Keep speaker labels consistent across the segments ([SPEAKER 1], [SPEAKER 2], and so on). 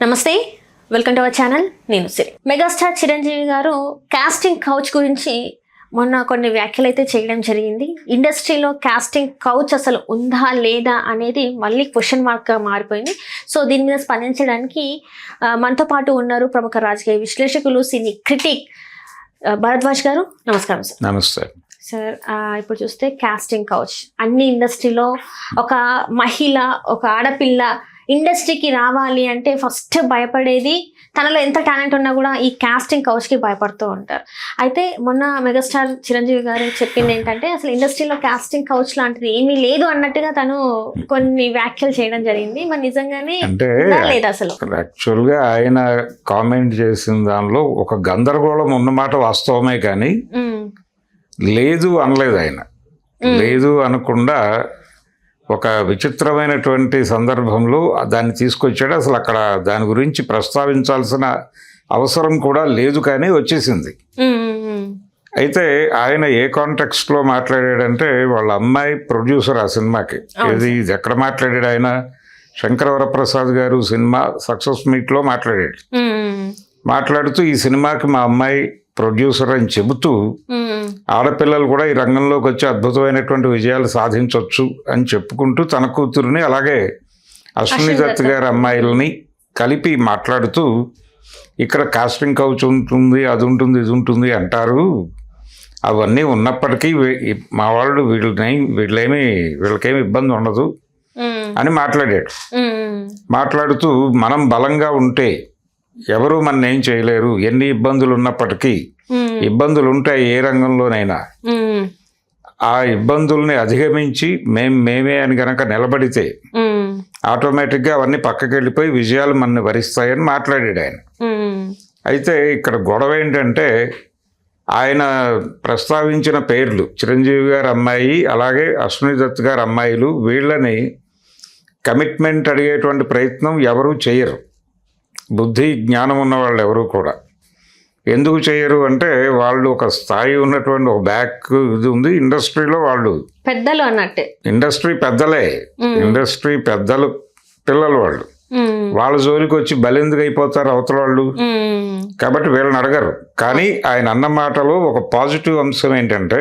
[SPEAKER 1] నమస్తే, welcome to our channel. నేను సిరి. Megastar Chiranjeevi గారు కాస్టింగ్ కౌచ్ గురించి మొన్న కొన్ని వ్యాఖ్యలు అయితే చేయడం జరిగింది. ఇండస్ట్రీలో కాస్టింగ్ కౌచ్ అసలు ఉందా లేదా అనేది మళ్ళీ క్వశ్చన్ మార్క్గా మారిపోయింది. సో దీని మీద స్పందించడానికి మనతో పాటు ఉన్నారు ప్రముఖ రాజకీయ విశ్లేషకులు, సినీ క్రిటిక్ భరద్వాజ్ గారు. నమస్కారం సార్.
[SPEAKER 2] నమస్తే
[SPEAKER 1] సార్. ఇప్పుడు చూస్తే కాస్టింగ్ కౌచ్ అన్ని ఇండస్ట్రీలో ఒక మహిళ, ఒక ఆడపిల్ల ఇండస్ట్రీకి రావాలి అంటే ఫస్ట్ భయపడేది, తనలో ఎంత టాలెంట్ ఉన్నా కూడా ఈ కాస్టింగ్ కౌచ్కి భయపడుతూ ఉంటారు. అయితే మొన్న మెగాస్టార్ చిరంజీవి గారు చెప్పింది ఏంటంటే అసలు ఇండస్ట్రీలో కాస్టింగ్ కౌచ్ లాంటిది ఏమీ లేదు అన్నట్టుగా తను కొన్ని వ్యాఖ్యలు చేయడం జరిగింది. మరి నిజంగానే లేదు అసలు?
[SPEAKER 2] యాక్చువల్గా ఆయన కామెంట్ చేసిన దానిలో ఒక గందరగోళం ఉన్నమాట వాస్తవమే, కానీ లేదు అనలేదు ఆయన. లేదు అనకుండా ఒక విచిత్రమైనటువంటి సందర్భంలో దాన్ని తీసుకొచ్చాడు. అసలు అక్కడ దాని గురించి ప్రస్తావించాల్సిన అవసరం కూడా లేదు, కానీ వచ్చేసింది. అయితే ఆయన ఏ కాంటెక్స్ట్లో మాట్లాడాడంటే వాళ్ళ అమ్మాయి ప్రొడ్యూసర్ ఆ సినిమాకి. ఇది ఎక్కడ మాట్లాడాడు ఆయన? శంకర వరప్రసాద్ గారు సినిమా సక్సెస్ మీట్లో మాట్లాడాడు. మాట్లాడుతూ ఈ సినిమాకి మా అమ్మాయి ప్రొడ్యూసర్ అని చెబుతూ ఆడపిల్లలు కూడా ఈ రంగంలోకి వచ్చి అద్భుతమైనటువంటి విజయాలు సాధించవచ్చు అని చెప్పుకుంటూ తన కూతురుని అలాగే అశ్విని దత్ గారి అమ్మాయిలని కలిపి మాట్లాడుతూ ఇక్కడ కాస్టింగ్ కౌచ్ ఉంటుంది, అది ఉంటుంది, ఇది ఉంటుంది అంటారు. అవన్నీ ఉన్నప్పటికీ మా వాళ్ళు వీళ్ళకేమీ ఇబ్బంది ఉండదు అని మాట్లాడాడు. మాట్లాడుతూ మనం బలంగా ఉంటే ఎవరు మన ఏం చేయలేరు, ఎన్ని ఇబ్బందులు ఉన్నప్పటికీ ఇబ్బందులు ఉంటాయి ఏ రంగంలోనైనా. ఆ ఇబ్బందుల్ని అధిగమించి మేమే అని గనక నిలబడితే ఆటోమేటిక్గా అవన్నీ పక్కకి వెళ్ళిపోయి విజయాలు మనని వరిస్తాయని మాట్లాడాడు ఆయన. అయితే ఇక్కడ గొడవ ఏంటంటే ఆయన ప్రస్తావించిన పేర్లు చిరంజీవి గారి అమ్మాయి అలాగే అశ్విని దత్ గారి అమ్మాయిలు, వీళ్ళని కమిట్మెంట్ అడిగేటువంటి ప్రయత్నం ఎవరూ చేయరు. బుద్ధి జ్ఞానం ఉన్న వాళ్ళు ఎవరు కూడా ఎందుకు చేయరు అంటే వాళ్ళు ఒక స్థాయి ఉన్నటువంటి ఒక బ్యాక్ ఇది ఉంది ఇండస్ట్రీలో. వాళ్ళు
[SPEAKER 1] పెద్దలు అన్నట్టే,
[SPEAKER 2] ఇండస్ట్రీ పెద్దలే, ఇండస్ట్రీ పెద్దలు పిల్లలు వాళ్ళు. వాళ్ళ జోలికి వచ్చి బలెందుకు అయిపోతారు అవతల వాళ్ళు. కాబట్టి వీళ్ళని అడగరు. కానీ ఆయన అన్న మాటలో ఒక పాజిటివ్ అంశం ఏంటంటే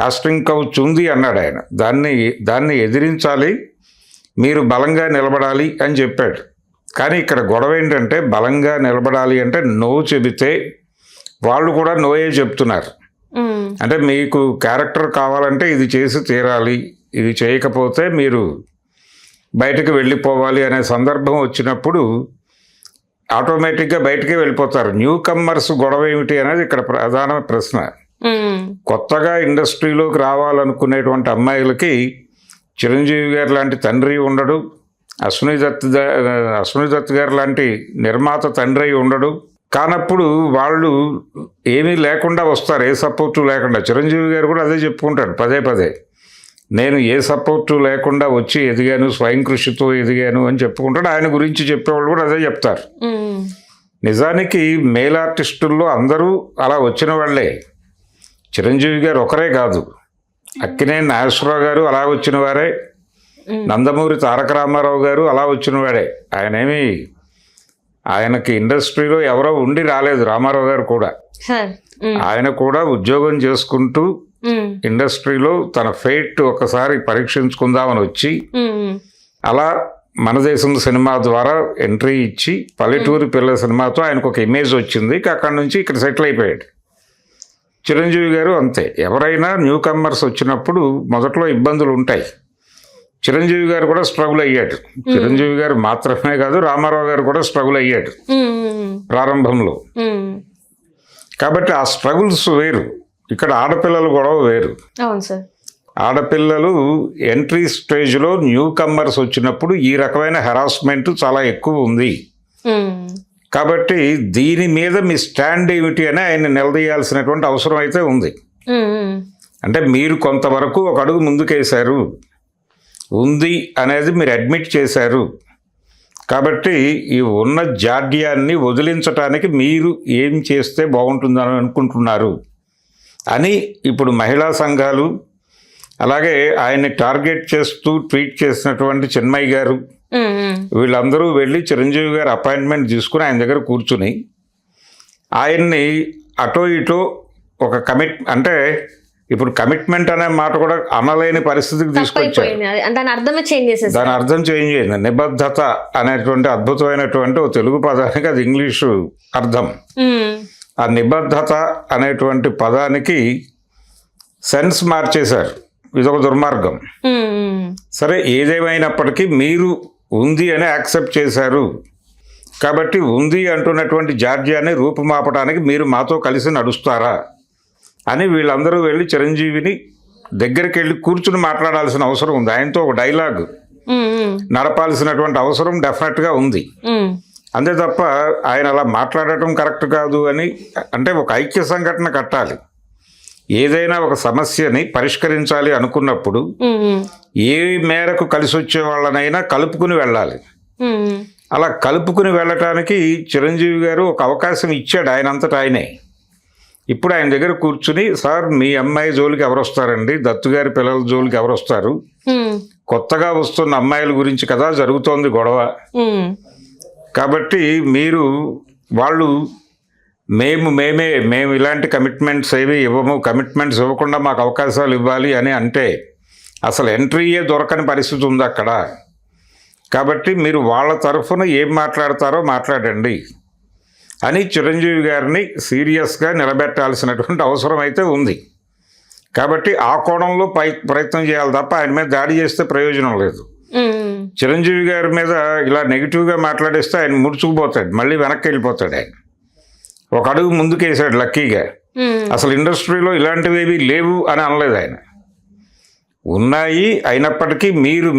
[SPEAKER 2] కాస్టింగ్ కౌచ్ ఉంది అన్నాడు ఆయన. దాన్ని ఎదిరించాలి, మీరు బలంగా నిలబడాలి అని చెప్పాడు. కానీ ఇక్కడ గొడవ ఏంటంటే బలంగా నిలబడాలి అంటే నో చెబితే వాళ్ళు కూడా నోయే చెప్తున్నారు. అంటే మీకు క్యారెక్టర్ కావాలంటే ఇది చేసి తీరాలి, ఇది చేయకపోతే మీరు బయటకు వెళ్ళిపోవాలి అనే సందర్భం వచ్చినప్పుడు ఆటోమేటిక్గా బయటకే వెళ్ళిపోతారు. న్యూ కమ్మర్స్ గొడవ ఏమిటి అనేది ఇక్కడ ప్రధాన ప్రశ్న. కొత్తగా ఇండస్ట్రీలోకి రావాలనుకునేటువంటి అమ్మాయిలకి చిరంజీవి గారు లాంటి తండ్రి ఉండడు, అశ్విని దత్ గారు లాంటి నిర్మాత తండ్రి ఉండడు. కానప్పుడు వాళ్ళు ఏమీ లేకుండా వస్తారు, ఏ సపోర్టు లేకుండా. చిరంజీవి గారు కూడా అదే చెప్పుకుంటాడు పదే పదే, నేను ఏ సపోర్టు లేకుండా వచ్చి ఎదిగాను, స్వయం కృషితో ఎదిగాను అని చెప్పుకుంటాడు. ఆయన గురించి చెప్పేవాళ్ళు కూడా అదే చెప్తారు. నిజానికి మేల్ ఆర్టిస్టుల్లో అందరూ అలా వచ్చిన వాళ్ళే. చిరంజీవి గారు ఒకరే కాదు, అక్కినేని నాగేశ్వరరావు గారు అలా వచ్చిన వారే, నందమూరి తారక రామారావు గారు అలా వచ్చినవాడే. ఆయనకి ఇండస్ట్రీలో ఎవరో ఉండి రాలేదు. రామారావు గారు కూడా, ఆయన కూడా ఉద్యోగం చేసుకుంటూ ఇండస్ట్రీలో తన ఫేట్ ఒకసారి పరీక్షించుకుందామని వచ్చి అలా మన దేశం సినిమా ద్వారా ఎంట్రీ ఇచ్చి పల్లెటూరి పిల్ల సినిమాతో ఆయనకు ఒక ఇమేజ్ వచ్చింది. అక్కడి నుంచి ఇక్కడ సెటిల్ అయిపోయాడు. చిరంజీవి గారు అంతే. ఎవరైనా న్యూ కమ్మర్స్ వచ్చినప్పుడు మొదట్లో ఇబ్బందులు ఉంటాయి. చిరంజీవి గారు కూడా స్ట్రగుల్ అయ్యాడు. చిరంజీవి గారు మాత్రమే కాదు, రామారావు గారు కూడా స్ట్రగుల్ అయ్యాడు ప్రారంభంలో. కాబట్టి ఆ స్ట్రగుల్స్ వేరు, ఇక్కడ ఆడపిల్లలు గొడవ వేరు. ఆడపిల్లలు ఎంట్రీ స్టేజ్లో న్యూ కమ్మర్స్ వచ్చినప్పుడు ఈ రకమైన హెరాస్మెంట్ చాలా ఎక్కువ ఉంది. కాబట్టి దీని మీద మీ స్టాండ్ ఏమిటి అని ఆయన నిలదీయాల్సినటువంటి అవసరం అయితే ఉంది. అంటే మీరు కొంతవరకు ఒక అడుగు ముందుకేశారు, ఉంది అనేది మీరు అడ్మిట్ చేశారు. కాబట్టి ఈ ఉన్న జాడ్యాన్ని వదిలించడానికి మీరు ఏం చేస్తే బాగుంటుందని అనుకుంటున్నారు అని ఇప్పుడు మహిళా సంఘాలు, అలాగే ఆయన్ని టార్గెట్ చేస్తూ ట్వీట్ చేసినటువంటి చిన్మయ్య గారు, వీళ్ళందరూ వెళ్ళి చిరంజీవి గారు అపాయింట్మెంట్ తీసుకుని ఆయన దగ్గర కూర్చుని ఆయన్ని అటో ఇటో ఒక అంటే ఇప్పుడు కమిట్మెంట్ అనే మాట కూడా అనలేని పరిస్థితికి తీసుకొచ్చారు.
[SPEAKER 1] దాని అర్థమే చేంజ్ చేసేది.
[SPEAKER 2] దాని అర్థం చేంజ్ అయింది. నిబద్ధత అనేటువంటి అద్భుతమైనటువంటి ఒక తెలుగు పదానికి అది ఇంగ్లీషు అర్థం. ఆ నిబద్ధత అనేటువంటి పదానికి సెన్స్ మార్చేశారు. ఇదొక దుర్మార్గం. సరే, ఏదేమైనప్పటికీ మీరు ఉంది అని యాక్సెప్ట్ చేశారు కాబట్టి ఉంది అంటున్నటువంటి జార్జియాని రూపుమాపడానికి మీరు మాతో కలిసి నడుస్తారా అని వీళ్ళందరూ వెళ్ళి చిరంజీవిని దగ్గరికి వెళ్ళి కూర్చుని మాట్లాడాల్సిన అవసరం ఉంది. ఆయనతో ఒక డైలాగ్ నడపాల్సినటువంటి అవసరం డెఫినెట్గా ఉంది. అంతే తప్ప ఆయన అలా మాట్లాడటం కరెక్ట్ కాదు అని అంటే ఒక ఐక్య సంఘటన కట్టాలి. ఏదైనా ఒక సమస్యని పరిష్కరించాలి అనుకున్నప్పుడు ఏ మేరకు కలిసి వచ్చే వాళ్ళనైనా కలుపుకుని వెళ్ళాలి. అలా కలుపుకుని వెళ్ళటానికి చిరంజీవి గారు ఒక అవకాశం ఇచ్చాడు ఆయనంతటా ఆయనే. ఇప్పుడు ఆయన దగ్గర కూర్చుని, సార్ మీ అమ్మాయి జోలికి ఎవరు వస్తారండి, దత్తు గారి పిల్లల జోలికి ఎవరు వస్తారు, కొత్తగా వస్తున్న అమ్మాయిల గురించి కదా జరుగుతోంది గొడవ, కాబట్టి మీరు వాళ్ళు మేము ఇలాంటి కమిట్మెంట్స్ ఏవి ఇవ్వము, కమిట్మెంట్స్ ఇవ్వకుండా మాకు అవకాశాలు ఇవ్వాలి అని అంటే అసలు ఎంట్రీయే దొరకని పరిస్థితి ఉంది అక్కడ. కాబట్టి మీరు వాళ్ళ తరఫున ఏం మాట్లాడతారో మాట్లాడండి అని చిరంజీవి గారిని సీరియస్గా నిలబెట్టాల్సినటువంటి అవసరం అయితే ఉంది. కాబట్టి ఆ కోణంలో ప్రయత్నం చేయాలి తప్ప ఆయన మీద దాడి చేస్తే ప్రయోజనం లేదు. చిరంజీవి గారి మీద ఇలా నెగిటివ్గా మాట్లాడేస్తే ఆయన ముడుచుకుపోతాడు, మళ్ళీ వెనక్కి వెళ్ళిపోతాడు. ఆయన ఒక అడుగు ముందుకేసాడు లక్కీగా. అసలు ఇండస్ట్రీలో ఇలాంటివి ఏవి లేవు అని అనలేదు ఆయన. ఉన్నాయి, అయినప్పటికీ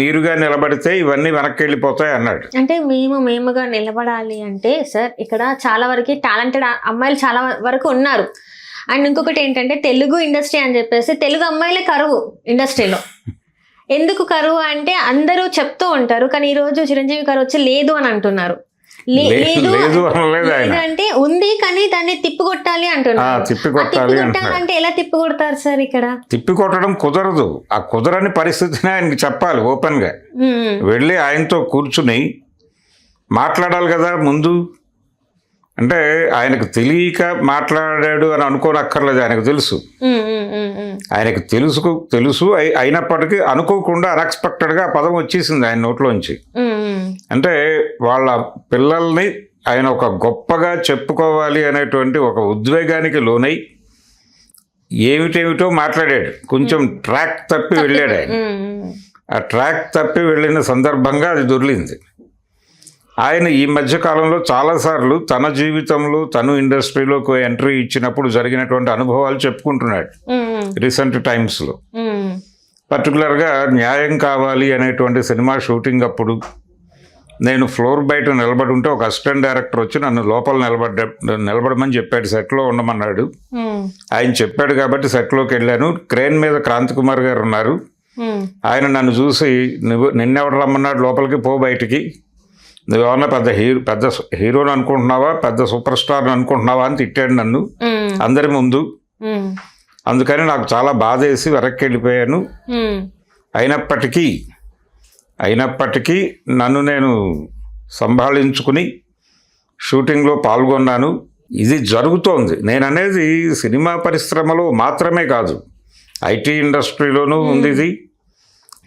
[SPEAKER 2] మీరుగా నిలబడితే ఇవన్నీ వెనక్కి వెళ్ళిపోతాయి అన్నాడు.
[SPEAKER 1] అంటే మేముగా నిలబడాలి అంటే సార్, ఇక్కడ చాలా వరకు టాలెంటెడ్ అమ్మాయిలు చాలా వరకు ఉన్నారు. అండ్ ఇంకొకటి ఏంటంటే తెలుగు ఇండస్ట్రీ అని చెప్పేసి తెలుగు అమ్మాయిలే కరువు ఇండస్ట్రీలో. ఎందుకు కరువు అంటే అందరూ చెప్తూ ఉంటారు, కానీ ఈరోజు చిరంజీవి గారు వచ్చి లేదు అని అంటున్నారు. లేదు అంటే ఉంది, కానీ దాన్ని తిప్పికొట్టాలి అంటున్నారు. తిప్పికొట్టాలంటే ఎలా తిప్పికొడతారు సార్? ఇక్కడ
[SPEAKER 2] తిప్పికొట్టడం కుదరదు. ఆ కుదరని పరిస్థితిని ఆయనకి చెప్పాలి ఓపెన్ గా. వెళ్ళి ఆయనతో కూర్చుని మాట్లాడాలి కదా ముందు. అంటే ఆయనకు తెలియక మాట్లాడాడు అని అనుకోనక్కర్లేదు, ఆయనకు తెలుసు. ఆయనకు తెలుసు అయినప్పటికీ అనుకోకుండా అన్ఎక్స్పెక్టెడ్గా ఆ పదం వచ్చేసింది ఆయన నోట్లోంచి. అంటే వాళ్ళ పిల్లల్ని ఆయన ఒక గొప్పగా చెప్పుకోవాలి అనేటువంటి ఒక ఉద్వేగానికి లోనై ఏమిటేమిటో మాట్లాడాడు. కొంచెం ట్రాక్ తప్పి వెళ్ళాడు ఆయన. ఆ ట్రాక్ తప్పి వెళ్ళిన సందర్భంగా అది దొర్లింది. ఆయన ఈ మధ్యకాలంలో చాలాసార్లు తన జీవితంలో తను ఇండస్ట్రీలోకి ఎంట్రీ ఇచ్చినప్పుడు జరిగినటువంటి అనుభవాలు చెప్పుకుంటున్నాడు రీసెంట్ టైమ్స్లో. పర్టికులర్గా న్యాయం కావాలి అనేటువంటి సినిమా షూటింగ్ అప్పుడు నేను ఫ్లోర్ బయట నిలబడి ఉంటే ఒక అసిస్టెంట్ డైరెక్టర్ వచ్చి నన్ను లోపల నిలబడమని చెప్పాడు, సెట్లో ఉండమన్నాడు. ఆయన చెప్పాడు కాబట్టి సెట్లోకి వెళ్ళాను. క్రేన్ మీద క్రాంతి కుమార్ గారు ఉన్నారు. ఆయన నన్ను చూసి నిన్నెవడు రమ్మన్నాడు లోపలికి, పో బయటికి, నువ్వేమన్నా పెద్ద హీరోని అనుకుంటున్నావా, పెద్ద సూపర్ స్టార్ని అనుకుంటున్నావా అని తిట్టాడు నన్ను అందరి ముందు. అందుకని నాకు చాలా బాధ వేసి వెనక్కి వెళ్ళిపోయాను. అయినప్పటికీ నన్ను నేను సంభాళించుకుని షూటింగ్లో పాల్గొన్నాను. ఇది జరుగుతోంది. నేను అనేది సినిమా పరిశ్రమలో మాత్రమే కాదు, ఐటీ ఇండస్ట్రీలోనూ ఉంది, ఇది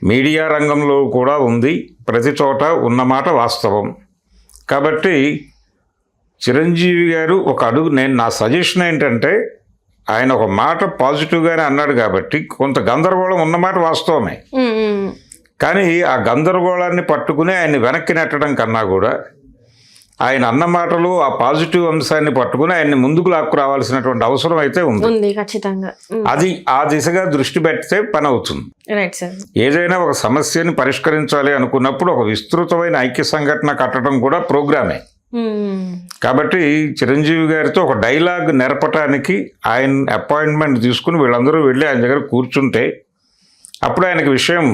[SPEAKER 2] మీడియా రంగంలో కూడా ఉంది. ప్రతి చోట ఉన్నమాట వాస్తవం. కాబట్టి చిరంజీవి గారు ఒక అడుగు, నా సజెషన్ ఏంటంటే, ఆయన ఒక మాట పాజిటివ్గానే అన్నాడు కాబట్టి కొంత గందరగోళం ఉన్నమాట వాస్తవమే. కానీ ఆ గందరగోళాన్ని పట్టుకుని ఆయన్ని వెనక్కి నెట్టడం కన్నా కూడా ఆయన అన్న మాటలు ఆ పాజిటివ్ అంశాన్ని పట్టుకుని ఆయన్ని ముందుకు లాక్కు రావాల్సినటువంటి అవసరం అయితే ఉంది
[SPEAKER 1] ఖచ్చితంగా.
[SPEAKER 2] అది ఆ దిశగా దృష్టి పెడితే పని అవుతుంది. ఏదైనా ఒక సమస్యని పరిష్కరించాలి అనుకున్నప్పుడు ఒక విస్తృతమైన ఐక్య సంఘటన కట్టడం కూడా ప్రోగ్రామే. కాబట్టి చిరంజీవి గారితో ఒక డైలాగ్ నెరపటానికి ఆయన అపాయింట్మెంట్ తీసుకుని వీళ్ళందరూ వెళ్ళి ఆయన దగ్గర కూర్చుంటే అప్పుడు ఆయనకి విషయం,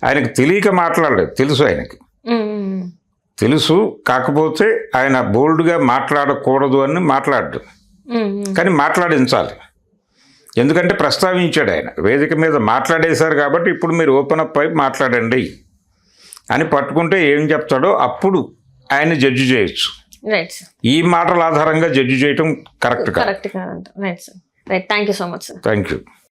[SPEAKER 2] ఆయనకు తెలియక మాట్లాడలేదు, తెలుసు ఆయనకి తెలుసు. కాకపోతే ఆయన బోల్డ్గా మాట్లాడకూడదు అని మాట్లాడు, కానీ మాట్లాడించాలి. ఎందుకంటే ప్రస్తావించాడు ఆయన వేదిక మీద, మాట్లాడేశారు కాబట్టి ఇప్పుడు మీరు ఓపెన్ అప్ అయి మాట్లాడండి అని పట్టుకుంటే ఏం చెప్తాడో అప్పుడు ఆయన జడ్జి చేయొచ్చు.
[SPEAKER 1] రైట్ సార్,
[SPEAKER 2] ఈ మాటల ఆధారంగా జడ్జి చేయటం కరెక్ట్ కాదు.
[SPEAKER 1] కరెక్ట్ కాదంట. Right sir, right, thank you so much sir.
[SPEAKER 2] Thank you.